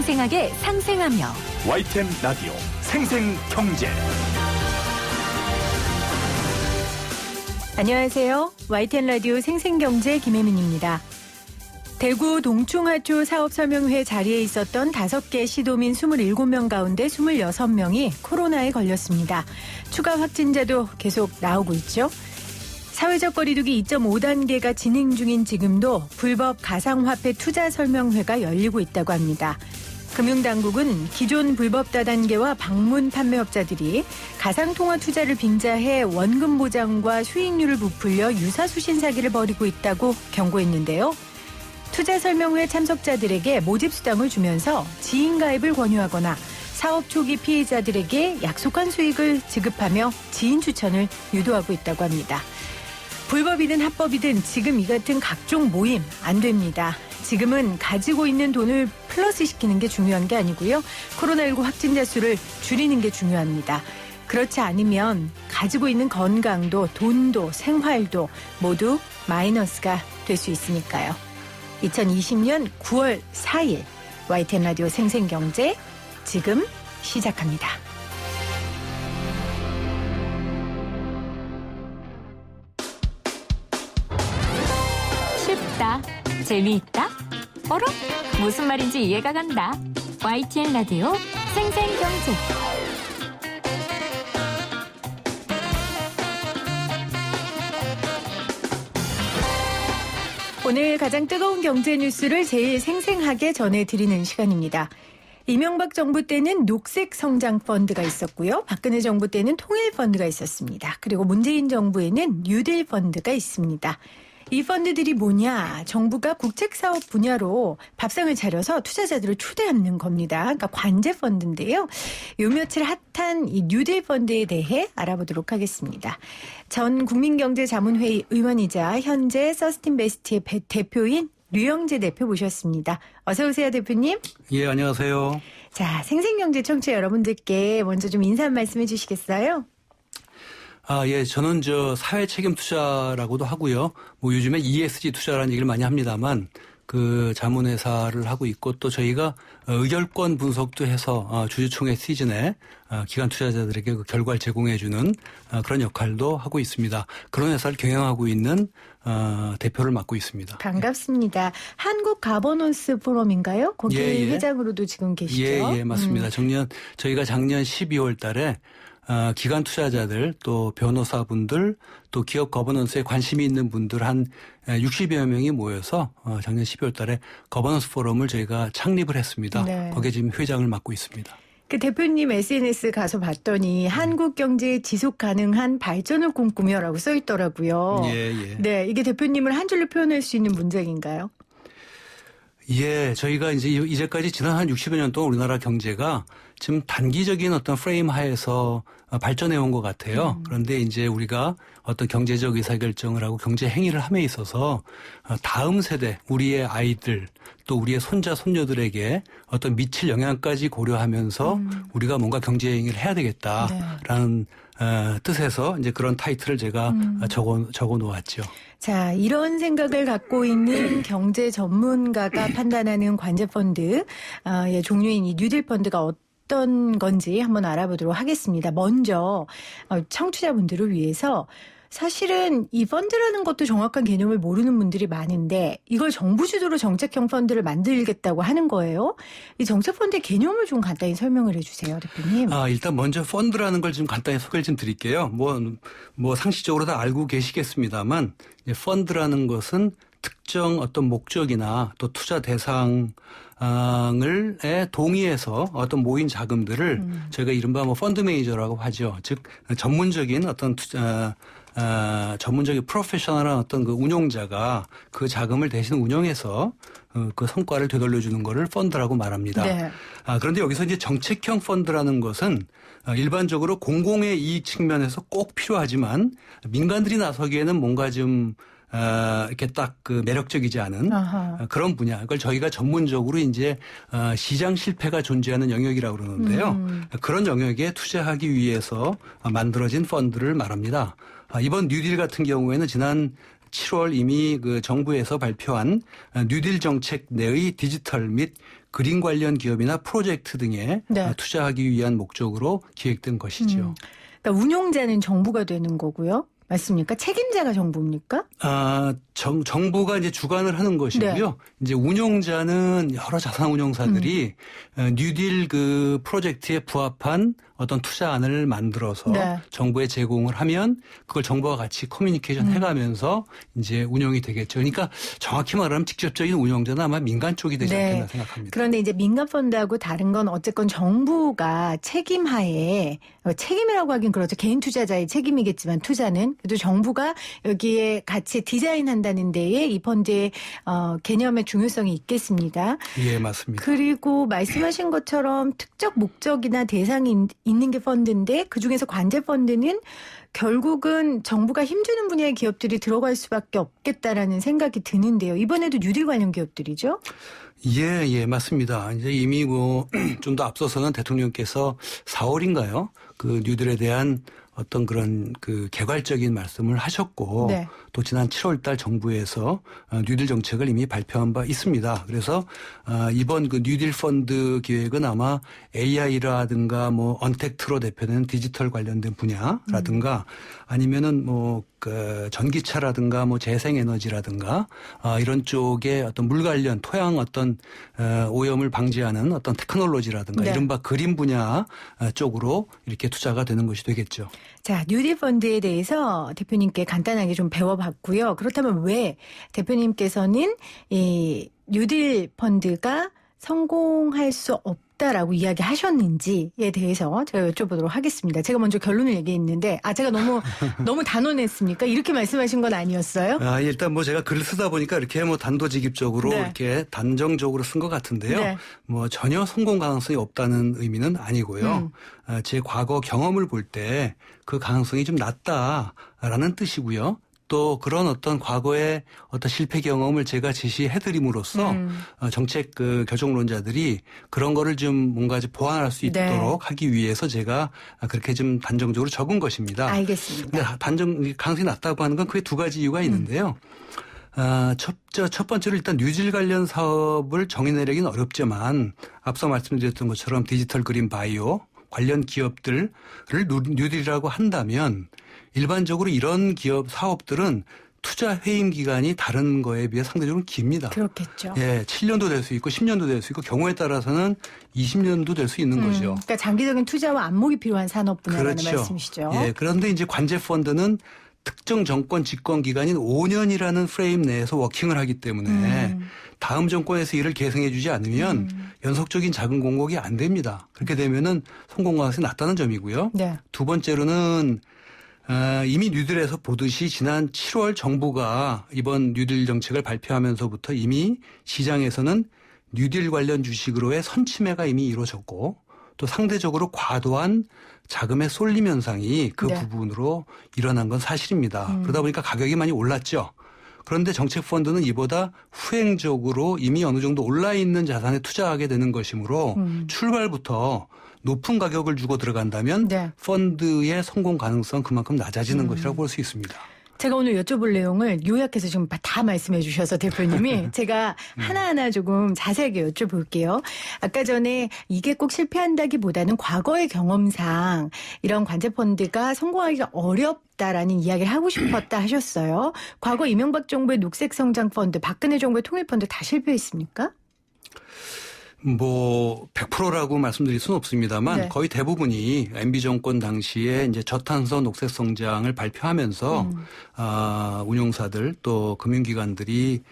생생하게 상생하며 YTN 라디오 생생경제. 안녕하세요. YTN 라디오 생생경제 김혜민입니다. 대구 동충하초 사업설명회 자리에 있었던 5개 시도민 27명 가운데 26명이 코로나에 걸렸습니다. 추가 확진자도 계속 나오고 있죠. 사회적 거리두기 2.5단계가 진행 중인 지금도 불법 가상화폐 투자 설명회가 열리고 있다고 합니다. 금융당국은 기존 불법 다단계와 방문 판매업자들이 가상통화 투자를 빙자해 원금 보장과 수익률을 부풀려 유사수신 사기를 벌이고 있다고 경고했는데요. 투자 설명회 참석자들에게 모집수당을 주면서 지인가입을 권유하거나 사업 초기 피해자들에게 약속한 수익을 지급하며 지인 추천을 유도하고 있다고 합니다. 불법이든 합법이든 지금 이 같은 각종 모임 안 됩니다. 지금은 가지고 있는 돈을 플러스 시키는 게 중요한 게 아니고요. 코로나19 확진자 수를 줄이는 게 중요합니다. 그렇지 않으면 가지고 있는 건강도 돈도 생활도 모두 마이너스가 될 수 있으니까요. 2020년 9월 4일 YTN 라디오 생생경제 지금 시작합니다. 쉽다, 재미있다, 어라? 무슨 말인지 이해가 간다. YTN 라디오 생생경제. 오늘 가장 뜨거운 경제 뉴스를 제일 생생하게 전해드리는 시간입니다. 이명박 정부 때는 녹색 성장 펀드가 있었고요. 박근혜 정부 때는 통일 펀드가 있었습니다. 그리고 문재인 정부에는 뉴딜 펀드가 있습니다. 이 펀드들이 뭐냐? 정부가 국책사업 분야로 밥상을 차려서 투자자들을 초대하는 겁니다. 그러니까 관제 펀드인데요. 요 며칠 핫한 이 뉴딜 펀드에 대해 알아보도록 하겠습니다. 전 국민경제자문회의 의원이자 현재 서스틴베스트의 대표인 류영재 대표 모셨습니다. 어서 오세요, 대표님. 예, 안녕하세요. 자, 생생경제 청취자 여러분들께 먼저 좀 인사 말씀해 주시겠어요? 예, 저는 사회 책임 투자라고도 하고요. 뭐 요즘에 ESG 투자라는 얘기를 많이 합니다만 그 자문회사를 하고 있고 또 저희가 의결권 분석도 해서 주주총회 시즌에 기관 투자자들에게 그 결과를 제공해주는 그런 역할도 하고 있습니다. 그런 회사를 경영하고 있는 대표를 맡고 있습니다. 반갑습니다. 한국 가버넌스 포럼인가요? 거기 회장으로도 지금 계시죠? 예, 맞습니다. 저희가 작년 12월 달에 기관 투자자들 또 변호사분들 또 기업 거버넌스에 관심이 있는 분들 한 60여 명이 모여서 작년 12월 달에 거버넌스 포럼을 저희가 창립을 했습니다. 네. 거기에 지금 회장을 맡고 있습니다. 그 대표님 SNS 가서 봤더니 한국 경제의 지속 가능한 발전을 꿈꾸며라고 써 있더라고요. 예. 네, 이게 대표님을 한 줄로 표현할 수 있는 문장인가요? 예, 저희가 이제까지 지난 한 60여 년 동안 우리나라 경제가 지금 단기적인 어떤 프레임 하에서 발전해 온 것 같아요. 그런데 이제 우리가 어떤 경제적 의사결정을 하고 경제 행위를 함에 있어서 다음 세대, 우리의 아이들 또 우리의 손자, 손녀들에게 어떤 미칠 영향까지 고려하면서 우리가 뭔가 경제 행위를 해야 되겠다라는 뜻에서 이제 그런 타이틀을 제가 적어 놓았죠. 자, 이런 생각을 갖고 있는 경제 전문가가 판단하는 관제펀드, 종류인 이 뉴딜 펀드가 어떤 건지 한번 알아보도록 하겠습니다. 먼저 청취자분들을 위해서 사실은 이 펀드라는 것도 정확한 개념을 모르는 분들이 많은데 이걸 정부 주도로 정책형 펀드를 만들겠다고 하는 거예요. 이 정책 펀드의 개념을 좀 간단히 설명을 해 주세요, 대표님. 일단 먼저 펀드라는 걸 좀 간단히 소개를 좀 드릴게요. 뭐 상식적으로 다 알고 계시겠습니다만 펀드라는 것은 특정 어떤 목적이나 또 투자 대상을 동의해서 어떤 모인 자금들을 저희가 이른바 펀드 매니저라고 하죠. 즉 전문적인 어떤 전문적인 프로페셔널한 어떤 그 운용자가 그 자금을 대신 운영해서 그 성과를 되돌려주는 거를 펀드라고 말합니다. 네. 그런데 여기서 이제 정책형 펀드라는 것은 일반적으로 공공의 이익 측면에서 꼭 필요하지만 민간들이 나서기에는 뭔가 좀 이렇게 딱 그 매력적이지 않은 그런 분야. 그걸 저희가 전문적으로 이제 시장 실패가 존재하는 영역이라고 그러는데요. 그런 영역에 투자하기 위해서 만들어진 펀드를 말합니다. 이번 뉴딜 같은 경우에는 지난 7월 이미 그 정부에서 발표한 뉴딜 정책 내의 디지털 및 그린 관련 기업이나 프로젝트 등에 네. 투자하기 위한 목적으로 기획된 것이죠. 그러니까 운용자는 정부가 되는 거고요. 맞습니까? 책임자가 정부입니까? 정부가 이제 주관을 하는 것이고요. 네. 이제 운용자는 여러 자산운용사들이 뉴딜 그 프로젝트에 부합한 어떤 투자안을 만들어서 네. 정부에 제공을 하면 그걸 정부와 같이 커뮤니케이션 해가면서 이제 운영이 되겠죠. 그러니까 정확히 말하면 직접적인 운용자는 아마 민간 쪽이 되지 네. 않겠나 생각합니다. 그런데 이제 민간 펀드하고 다른 건 어쨌건 정부가 책임하에 책임이라고 하긴 그렇죠. 개인 투자자의 책임이겠지만 투자는 그래도 정부가 여기에 같이 디자인한다는 데에 이 펀드의 개념의 중요성이 있겠습니다. 예, 맞습니다. 그리고 말씀하신 것처럼 특정 목적이나 대상이 있는 게 펀드인데 그중에서 관제 펀드는 결국은 정부가 힘주는 분야의 기업들이 들어갈 수밖에 없겠다라는 생각이 드는데요. 이번에도 뉴딜 관련 기업들이죠? 예, 맞습니다. 이제 이미 좀 더 앞서서는 대통령께서 4월인가요? 그 뉴딜에 대한 어떤 그런 그 개괄적인 말씀을 하셨고 네. 또 지난 7월 달 정부에서 뉴딜 정책을 이미 발표한 바 있습니다. 그래서 이번 그 뉴딜 펀드 기획은 아마 AI라든가 뭐 언택트로 대표되는 디지털 관련된 분야라든가 아니면은 그 전기차라든가 뭐 재생에너지라든가 이런 쪽에 어떤 물 관련 토양 어떤 오염을 방지하는 어떤 테크놀로지라든가 네. 이른바 그린 분야 쪽으로 이렇게 투자가 되는 것이 되겠죠. 자, 뉴딜 펀드에 대해서 대표님께 간단하게 좀 배워봤고요. 그렇다면 왜 대표님께서는 이 뉴딜 펀드가 성공할 수 없다라고 이야기하셨는지에 대해서 제가 여쭤보도록 하겠습니다. 제가 먼저 결론을 얘기했는데 제가 너무 단언했습니까? 이렇게 말씀하신 건 아니었어요? 일단 뭐 제가 글을 쓰다 보니까 이렇게 뭐 단도직입적으로 네. 이렇게 단정적으로 쓴 것 같은데요. 네. 뭐 전혀 성공 가능성이 없다는 의미는 아니고요. 제 과거 경험을 볼 때 그 가능성이 좀 낮다라는 뜻이고요. 또 그런 어떤 과거의 어떤 실패 경험을 제가 제시해드림으로써 정책 그 결정론자들이 그런 거를 좀 뭔가 좀 보완할 수 네. 있도록 하기 위해서 제가 그렇게 좀 단정적으로 적은 것입니다. 알겠습니다. 근데 가능성이 낮다고 하는 건 그게 두 가지 이유가 있는데요. 첫 번째로 일단 뉴딜 관련 사업을 정의내리기는 어렵지만 앞서 말씀드렸던 것처럼 디지털 그린 바이오 관련 기업들을 뉴딜이라고 한다면 일반적으로 이런 기업 사업들은 투자 해임 기간이 다른 거에 비해 상대적으로 깁니다. 그렇겠죠. 예, 7년도 될 수 있고 10년도 될 수 있고 경우에 따라서는 20년도 될 수 있는 거죠. 그러니까 장기적인 투자와 안목이 필요한 산업 분야라는 그렇죠. 말씀이시죠. 예, 그런데 이제 관제 펀드는 특정 정권 집권 기간인 5년이라는 프레임 내에서 워킹을 하기 때문에 다음 정권에서 이를 계승해 주지 않으면 연속적인 자금 공급이 안 됩니다. 그렇게 되면은 성공 가능성이 낮다는 점이고요. 네. 두 번째로는 이미 뉴딜에서 보듯이 지난 7월 정부가 이번 뉴딜 정책을 발표하면서부터 이미 시장에서는 뉴딜 관련 주식으로의 선침해가 이미 이루어졌고 또 상대적으로 과도한 자금의 쏠림 현상이 그 네. 부분으로 일어난 건 사실입니다. 그러다 보니까 가격이 많이 올랐죠. 그런데 정책펀드는 이보다 후행적으로 이미 어느 정도 올라있는 자산에 투자하게 되는 것이므로 출발부터 높은 가격을 주고 들어간다면 네. 펀드의 성공 가능성 그만큼 낮아지는 것이라고 볼 수 있습니다. 제가 오늘 여쭤볼 내용을 요약해서 지금 다 말씀해 주셔서 대표님이 제가 하나하나 조금 자세하게 여쭤볼게요. 아까 전에 이게 꼭 실패한다기보다는 과거의 경험상 이런 관제펀드가 성공하기가 어렵다라는 이야기를 하고 싶었다 하셨어요. 과거 이명박 정부의 녹색성장펀드, 박근혜 정부의 통일펀드 다 실패했습니까? 100%라고 말씀드릴 수는 없습니다만 네. 거의 대부분이 MB 정권 당시에 이제 저탄소 녹색 성장을 발표하면서 운용사들 또 금융기관들이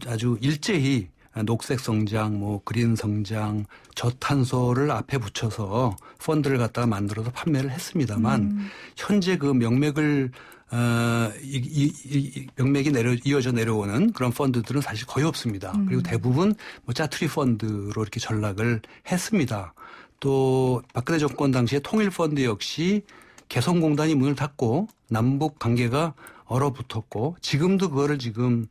아주 일제히 녹색 성장, 그린 성장, 저탄소를 앞에 붙여서 펀드를 갖다가 만들어서 판매를 했습니다만 현재 그 명맥을 명맥이 이어져 내려오는 그런 펀드들은 사실 거의 없습니다. 그리고 대부분 짜투리 펀드로 이렇게 전락을 했습니다. 또 박근혜 정권 당시에 통일펀드 역시 개성공단이 문을 닫고 남북 관계가 얼어붙었고 지금도 그거를 지금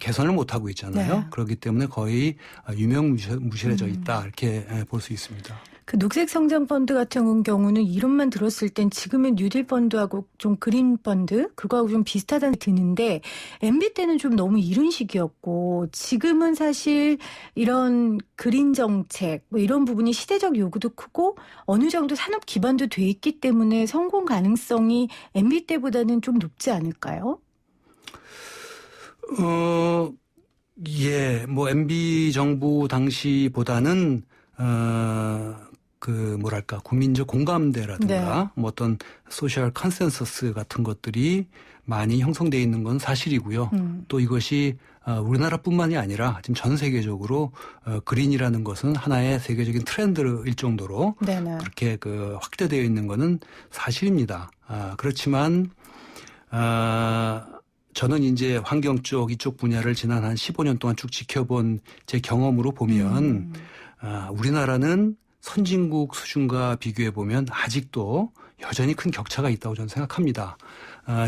개선을 못하고 있잖아요. 네. 그렇기 때문에 거의 유명무실해져 있다 이렇게 볼 수 있습니다. 그 녹색 성장 펀드 같은 경우는 이름만 들었을 땐 지금의 뉴딜 펀드하고 좀 그린 펀드 그거하고 좀 비슷하다는 생각이 드는데 MB 때는 좀 너무 이른 시기였고 지금은 사실 이런 그린 정책 뭐 이런 부분이 시대적 요구도 크고 어느 정도 산업 기반도 돼 있기 때문에 성공 가능성이 MB 때보다는 좀 높지 않을까요? 예, 뭐 MB 정부 당시보다는 국민적 공감대라든가 네. 뭐 어떤 소셜 컨센서스 같은 것들이 많이 형성되어 있는 건 사실이고요. 또 이것이 우리나라뿐만이 아니라 지금 전 세계적으로 그린이라는 것은 하나의 세계적인 트렌드일 정도로 네네. 그렇게 확대되어 있는 것은 사실입니다. 그렇지만 저는 이제 환경 쪽 이쪽 분야를 지난 한 15년 동안 쭉 지켜본 제 경험으로 보면 우리나라는 선진국 수준과 비교해 보면 아직도 여전히 큰 격차가 있다고 저는 생각합니다.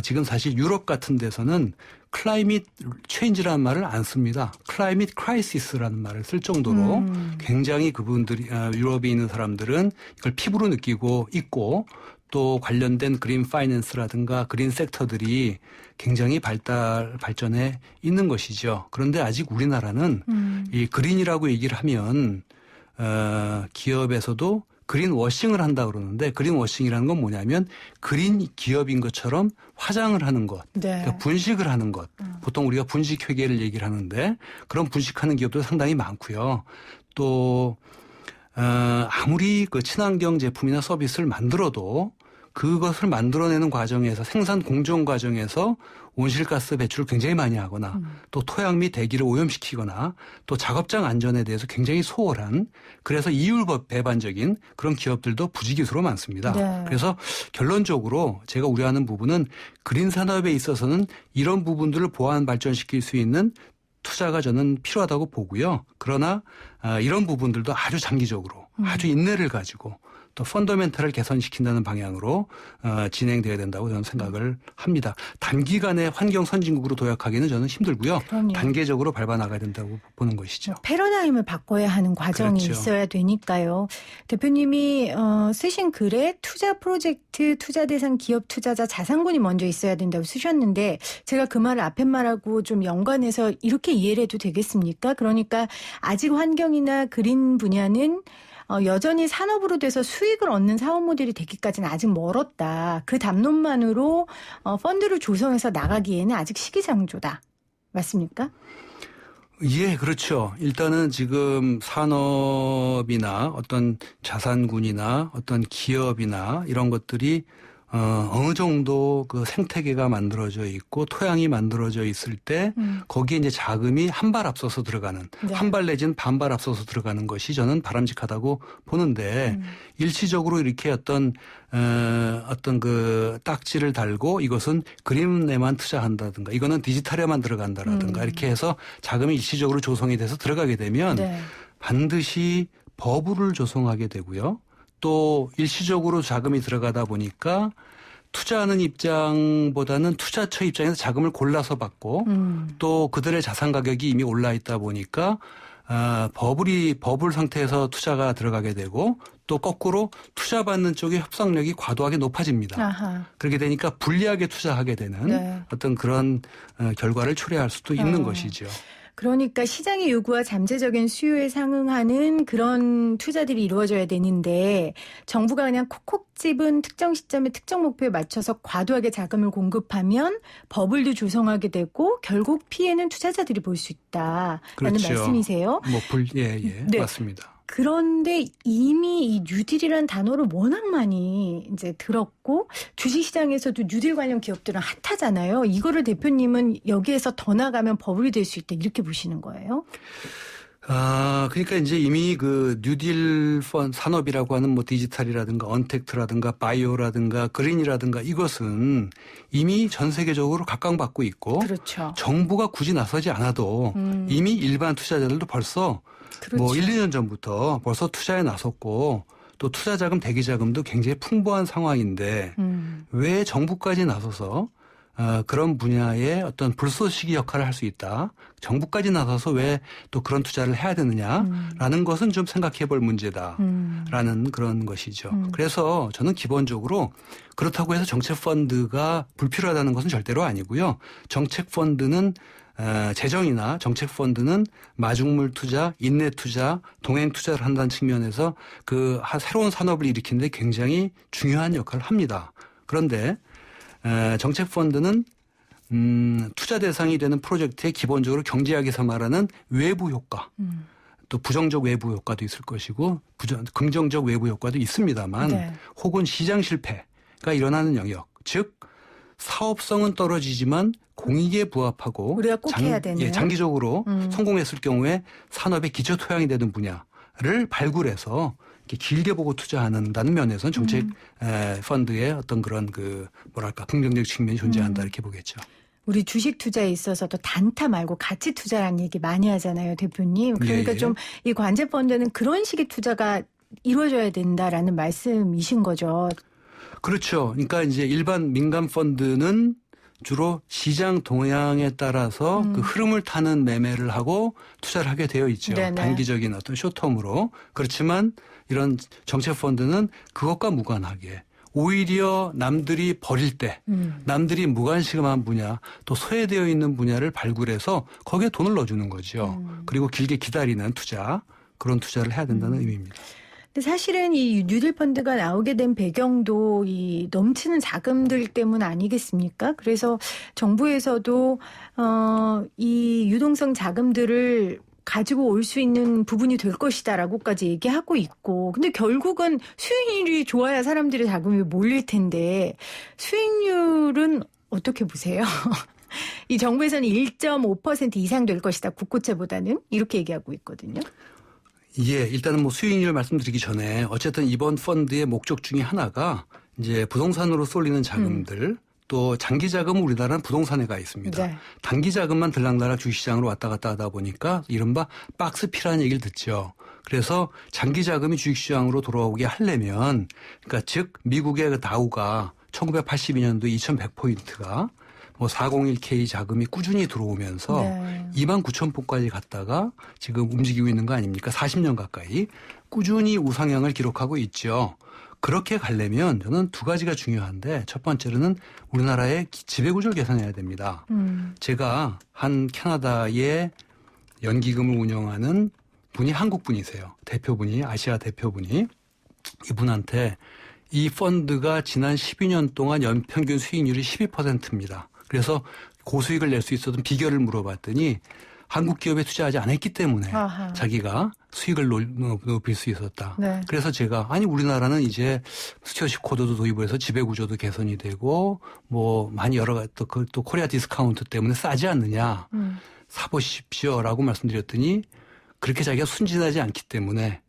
지금 사실 유럽 같은 데서는 클라이밋 체인지라는 말을 안 씁니다. 클라이밋 크라이시스라는 말을 쓸 정도로 굉장히 그분들이 유럽에 있는 사람들은 이걸 피부로 느끼고 있고 또 관련된 그린 파이낸스라든가 그린 섹터들이 굉장히 발전해 있는 것이죠. 그런데 아직 우리나라는 이 그린이라고 얘기를 하면 기업에서도 그린 워싱을 한다 그러는데 그린 워싱이라는 건 뭐냐면 그린 기업인 것처럼 화장을 하는 것, 네. 그러니까 분식을 하는 것. 보통 우리가 분식 회계를 얘기를 하는데 그런 분식하는 기업도 상당히 많고요. 또 아무리 그 친환경 제품이나 서비스를 만들어도 그것을 만들어내는 과정에서 생산 공정 과정에서 온실가스 배출을 굉장히 많이 하거나 또 토양 및 대기를 오염시키거나 또 작업장 안전에 대해서 굉장히 소홀한 그래서 이율 배반적인 그런 기업들도 부지기수로 많습니다. 네. 그래서 결론적으로 제가 우려하는 부분은 그린 산업에 있어서는 이런 부분들을 보완 발전시킬 수 있는 투자가 저는 필요하다고 보고요. 그러나 이런 부분들도 아주 장기적으로 아주 인내를 가지고 또 펀더멘탈을 개선시킨다는 방향으로 진행돼야 된다고 저는 생각을 합니다. 단기간에 환경 선진국으로 도약하기는 저는 힘들고요. 그럼요. 단계적으로 밟아나가야 된다고 보는 것이죠. 패러다임을 바꿔야 하는 과정이 그렇죠. 있어야 되니까요. 대표님이 쓰신 글에 투자 프로젝트, 투자 대상 기업 투자자 자산군이 먼저 있어야 된다고 쓰셨는데 제가 그 말을 앞에 말하고 좀 연관해서 이렇게 이해를 해도 되겠습니까? 그러니까 아직 환경이나 그린 분야는 여전히 산업으로 돼서 수익을 얻는 사업 모델이 되기까지는 아직 멀었다. 그 담론만으로 펀드를 조성해서 나가기에는 아직 시기상조다. 맞습니까? 예, 그렇죠. 일단은 지금 산업이나 어떤 자산군이나 어떤 기업이나 이런 것들이 어느 정도 그 생태계가 만들어져 있고 토양이 만들어져 있을 때 거기에 이제 자금이 한 발 앞서서 들어가는 네. 한 발 내지는 반발 앞서서 들어가는 것이 저는 바람직하다고 보는데 일시적으로 이렇게 어떤 그 딱지를 달고 이것은 그림에만 투자한다든가 이거는 디지털에만 들어간다라든가 이렇게 해서 자금이 일시적으로 조성이 돼서 들어가게 되면 네. 반드시 버블을 조성하게 되고요. 또 일시적으로 자금이 들어가다 보니까 투자하는 입장보다는 투자처 입장에서 자금을 골라서 받고 또 그들의 자산 가격이 이미 올라 있다 보니까 버블 상태에서 투자가 들어가게 되고 또 거꾸로 투자받는 쪽의 협상력이 과도하게 높아집니다. 아하. 그렇게 되니까 불리하게 투자하게 되는 네. 어떤 그런 결과를 초래할 수도 있는 것이죠. 그러니까 시장의 요구와 잠재적인 수요에 상응하는 그런 투자들이 이루어져야 되는데 정부가 그냥 콕콕 집은 특정 시점에 특정 목표에 맞춰서 과도하게 자금을 공급하면 버블도 조성하게 되고 결국 피해는 투자자들이 볼 수 있다라는 그렇죠. 말씀이세요. 예, 네. 맞습니다. 그런데 이미 이 뉴딜이라는 단어를 워낙 많이 이제 들었고 주식시장에서도 뉴딜 관련 기업들은 핫하잖아요. 이거를 대표님은 여기에서 더 나가면 버블이 될 수 있다 이렇게 보시는 거예요? 그러니까 이제 이미 그 뉴딜 산업이라고 하는 뭐 디지털이라든가 언택트라든가 바이오라든가 그린이라든가 이것은 이미 전 세계적으로 각광받고 있고 그렇죠. 정부가 굳이 나서지 않아도 이미 일반 투자자들도 벌써 그렇죠. 뭐 1, 2년 전부터 벌써 투자에 나섰고 또 투자자금 대기자금도 굉장히 풍부한 상황인데 왜 정부까지 나서서 그런 분야의 어떤 불쏘시개 역할을 할 수 있다. 정부까지 나서서 왜 또 그런 투자를 해야 되느냐라는 것은 좀 생각해 볼 문제다라는 그런 것이죠. 그래서 저는 기본적으로 그렇다고 해서 정책펀드가 불필요하다는 것은 절대로 아니고요. 정책펀드는 재정이나 정책펀드는 마중물 투자, 인내 투자, 동행 투자를 한다는 측면에서 그 새로운 산업을 일으키는데 굉장히 중요한 역할을 합니다. 그런데 정책펀드는 투자 대상이 되는 프로젝트에 기본적으로 경제학에서 말하는 외부 효과, 또 부정적 외부 효과도 있을 것이고 긍정적 외부 효과도 있습니다만 네. 혹은 시장 실패가 일어나는 영역, 즉 사업성은 떨어지지만 공익에 부합하고 우리가 꼭 해야 되는 장기적으로 성공했을 경우에 산업의 기초 토양이 되는 분야를 발굴해서 길게 보고 투자한다는 면에서는 정책 펀드의 어떤 그런 긍정적 측면이 존재한다 이렇게 보겠죠. 우리 주식 투자에 있어서도 단타 말고 가치 투자라는 얘기 많이 하잖아요, 대표님. 그러니까 예. 좀 이 관제 펀드는 그런 식의 투자가 이루어져야 된다라는 말씀이신 거죠. 그렇죠. 그러니까 이제 일반 민간 펀드는 주로 시장 동향에 따라서 그 흐름을 타는 매매를 하고 투자를 하게 되어 있죠. 네네. 단기적인 어떤 쇼텀으로. 그렇지만 이런 정책 펀드는 그것과 무관하게 오히려 남들이 버릴 때 남들이 무관심한 분야 또 소외되어 있는 분야를 발굴해서 거기에 돈을 넣어주는 거죠. 그리고 길게 기다리는 투자 그런 투자를 해야 된다는 의미입니다. 근데 사실은 이 뉴딜 펀드가 나오게 된 배경도 이 넘치는 자금들 때문 아니겠습니까? 그래서 정부에서도 이 유동성 자금들을 가지고 올 수 있는 부분이 될 것이다라고까지 얘기하고 있고, 근데 결국은 수익률이 좋아야 사람들의 자금이 몰릴 텐데 수익률은 어떻게 보세요? 이 정부에서는 1.5% 이상 될 것이다, 국고채보다는 이렇게 얘기하고 있거든요. 예, 일단은 뭐 수익률 말씀드리기 전에 어쨌든 이번 펀드의 목적 중에 하나가 이제 부동산으로 쏠리는 자금들 또 장기 자금은 우리나라는 부동산에 가 있습니다. 네. 단기 자금만 들락날락 주식시장으로 왔다 갔다 하다 보니까 이른바 박스피라는 얘기를 듣죠. 그래서 장기 자금이 주식시장으로 돌아오게 하려면 그러니까 즉 미국의 그 다우가 1982년도 2100포인트가 뭐 401k 자금이 꾸준히 들어오면서 네. 29,000포까지 갔다가 지금 움직이고 있는 거 아닙니까? 40년 가까이 꾸준히 우상향을 기록하고 있죠. 그렇게 가려면 저는 두 가지가 중요한데 첫 번째로는 우리나라의 지배구조를 개선해야 됩니다. 제가 한 캐나다의 연기금을 운영하는 분이 한국 분이세요. 대표분이 아시아 대표분이 이분한테 이 펀드가 지난 12년 동안 연평균 수익률이 12%입니다. 그래서 고수익을 낼 수 있었던 비결을 물어봤더니 한국 기업에 투자하지 않았기 때문에 아하. 자기가 수익을 높일 수 있었다. 네. 그래서 제가 아니 우리나라는 이제 스튜어십 코드도 도입을 해서 지배구조도 개선이 되고 뭐 많이 여러 가지 또 코리아 디스카운트 때문에 싸지 않느냐. 사보십시오라고 말씀드렸더니 그렇게 자기가 순진하지 않기 때문에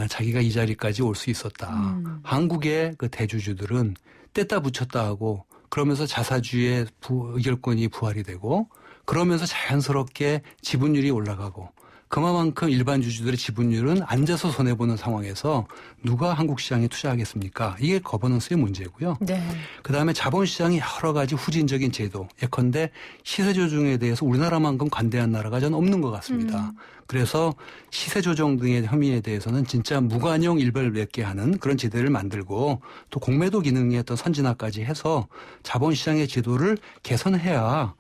자기가 이 자리까지 올 수 있었다. 한국의 그 대주주들은 뗐다 붙였다 하고 그러면서 자사주의 의결권이 부활이 되고 그러면서 자연스럽게 지분율이 올라가고 그만큼 일반 주주들의 지분율은 앉아서 손해보는 상황에서 누가 한국 시장에 투자하겠습니까? 이게 거버넌스의 문제고요. 네. 그다음에 자본시장이 여러 가지 후진적인 제도 예컨대 시세조정에 대해서 우리나라만큼 관대한 나라가 전 없는 것 같습니다. 그래서 시세조정 등의 혐의에 대해서는 진짜 무관용 일벌백계 하는 그런 제도를 만들고 또 공매도 기능의 어떤 선진화까지 해서 자본시장의 제도를 개선해야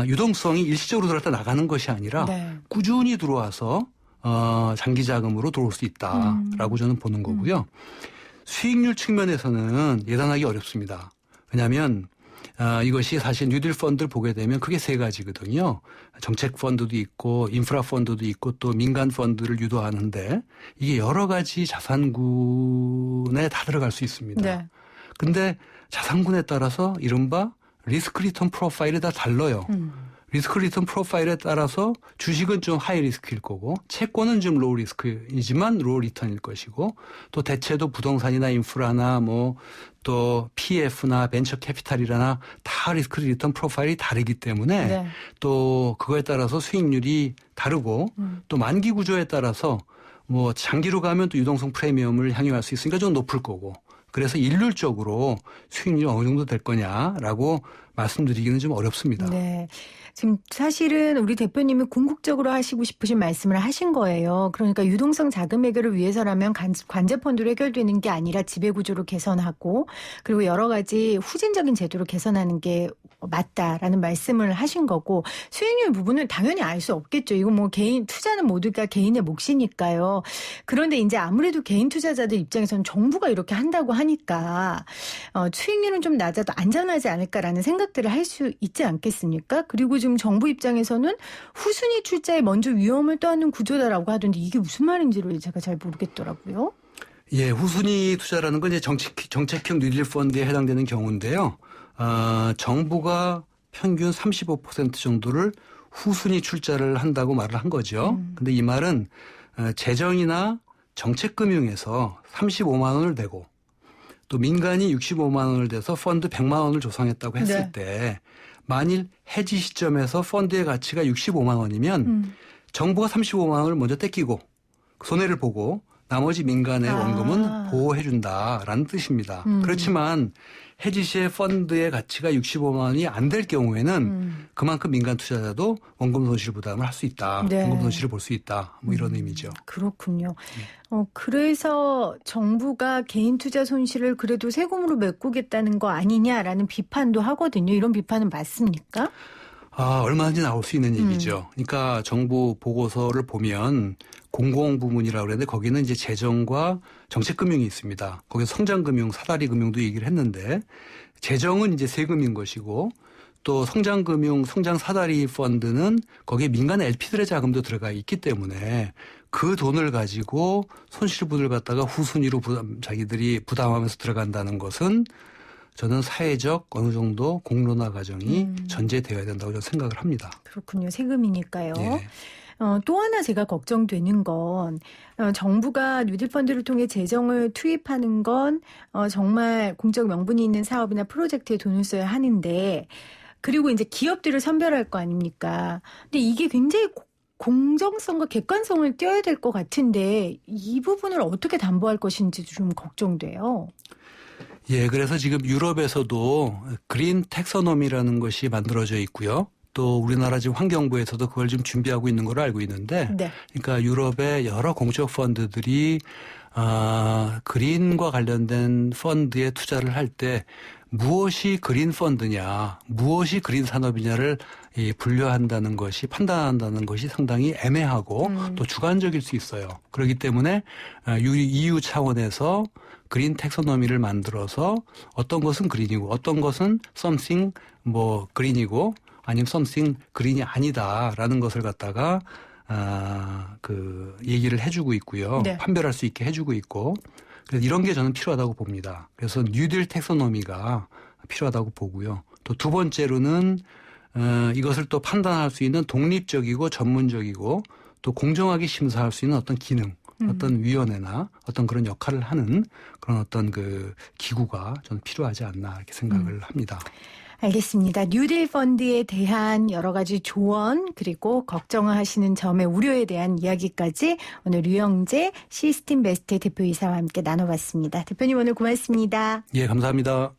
유동성이 일시적으로 들어갔다 나가는 것이 아니라 네. 꾸준히 들어와서 장기 자금으로 들어올 수 있다라고 저는 보는 거고요. 수익률 측면에서는 예단하기 어렵습니다. 왜냐하면 이것이 사실 뉴딜 펀드를 보게 되면 크게 세 가지거든요. 정책 펀드도 있고 인프라 펀드도 있고 또 민간 펀드를 유도하는데 이게 여러 가지 자산군에 다 들어갈 수 있습니다. 네. 근데 자산군에 따라서 이른바 리스크 리턴 프로파일이 다 달라요. 리스크 리턴 프로파일에 따라서 주식은 좀 하이 리스크일 거고 채권은 좀 로우 리스크이지만 로우 리턴일 것이고 또 대체도 부동산이나 인프라나 뭐 또 PF나 벤처 캐피탈이나 다 리스크 리턴 프로파일이 다르기 때문에 네. 또 그거에 따라서 수익률이 다르고 또 만기 구조에 따라서 뭐 장기로 가면 또 유동성 프리미엄을 향유할 수 있으니까 좀 높을 거고 그래서 일률적으로 수익률이 어느 정도 될 거냐라고 말씀드리기는 좀 어렵습니다. 네. 지금 사실은 우리 대표님이 궁극적으로 하시고 싶으신 말씀을 하신 거예요. 그러니까 유동성 자금 해결을 위해서라면 관제 펀드로 해결되는 게 아니라 지배구조로 개선하고 그리고 여러 가지 후진적인 제도로 개선하는 게 맞다라는 말씀을 하신 거고 수익률 부분은 당연히 알 수 없겠죠. 이거 뭐 개인 투자는 모두가 개인의 몫이니까요. 그런데 이제 아무래도 개인 투자자들 입장에서는 정부가 이렇게 한다고 하니까 수익률은 좀 낮아도 안전하지 않을까라는 생각들을 할 수 있지 않겠습니까? 그리고 지금 정부 입장에서는 후순위 출자에 먼저 위험을 떠안는 구조다라고 하던데 이게 무슨 말인지를 제가 잘 모르겠더라고요. 예, 후순위 투자라는 건 이제 정책형 뉴딜 펀드에 해당되는 경우인데요. 정부가 평균 35% 정도를 후순위 출자를 한다고 말을 한 거죠. 근데 이 말은 재정이나 정책금융에서 35만 원을 내고 또 민간이 65만 원을 대서 펀드 100만 원을 조성했다고 했을 네. 때 만일 해지 시점에서 펀드의 가치가 65만 원이면 정부가 35만 원을 먼저 떼끼고 손해를 보고 나머지 민간의 원금은 보호해 준다라는 뜻입니다. 그렇지만 해지 시에 펀드의 가치가 65만 원이 안 될 경우에는 그만큼 민간 투자자도 원금 손실 부담을 할 수 있다. 네. 원금 손실을 볼 수 있다. 뭐 이런 의미죠. 그렇군요. 그래서 정부가 개인 투자 손실을 그래도 세금으로 메꾸겠다는 거 아니냐라는 비판도 하거든요. 이런 비판은 맞습니까? 얼마든지 나올 수 있는 얘기죠. 그러니까 정부 보고서를 보면 공공부문이라고 그러는데 거기는 이제 재정과 정책금융이 있습니다. 거기서 성장금융, 사다리금융도 얘기를 했는데 재정은 이제 세금인 것이고 또 성장금융, 성장사다리 펀드는 거기에 민간 LP들의 자금도 들어가 있기 때문에 그 돈을 가지고 손실분을 갖다가 후순위로 자기들이 부담하면서 들어간다는 것은 저는 사회적 어느 정도 공론화 과정이 전제되어야 된다고 저는 생각을 합니다. 그렇군요. 세금이니까요. 네. 또 하나 제가 걱정되는 건 정부가 뉴딜 펀드를 통해 재정을 투입하는 건 정말 공적 명분이 있는 사업이나 프로젝트에 돈을 써야 하는데 그리고 이제 기업들을 선별할 거 아닙니까? 근데 이게 굉장히 공정성과 객관성을 띄어야 될 것 같은데 이 부분을 어떻게 담보할 것인지 좀 걱정돼요. 예, 그래서 지금 유럽에서도 그린 텍서노미라는 것이 만들어져 있고요. 또 우리나라 지금 환경부에서도 그걸 좀 준비하고 있는 걸로 알고 있는데, 네. 그러니까 유럽의 여러 공적 펀드들이 그린과 관련된 펀드에 투자를 할 때 무엇이 그린 펀드냐, 무엇이 그린 산업이냐를 분류한다는 것이 판단한다는 것이 상당히 애매하고 또 주관적일 수 있어요. 그렇기 때문에 EU 차원에서 그린 텍소노미를 만들어서 어떤 것은 그린이고 어떤 것은 something 그린이고 아니면 something 그린이 아니다라는 것을 갖다가 얘기를 해주고 있고요. 네. 판별할 수 있게 해주고 있고 그래서 이런 게 저는 필요하다고 봅니다. 그래서 뉴딜 텍소노미가 필요하다고 보고요. 또 두 번째로는 이것을 또 판단할 수 있는 독립적이고 전문적이고 또 공정하게 심사할 수 있는 어떤 기능, 어떤 위원회나 어떤 그런 역할을 하는 그런 어떤 그 기구가 저는 필요하지 않나 이렇게 생각을 합니다. 알겠습니다. 뉴딜 펀드에 대한 여러 가지 조언 그리고 걱정하시는 점의 우려에 대한 이야기까지 오늘 류영재 시스템베스트 대표이사와 함께 나눠봤습니다. 대표님 오늘 고맙습니다. 예, 감사합니다.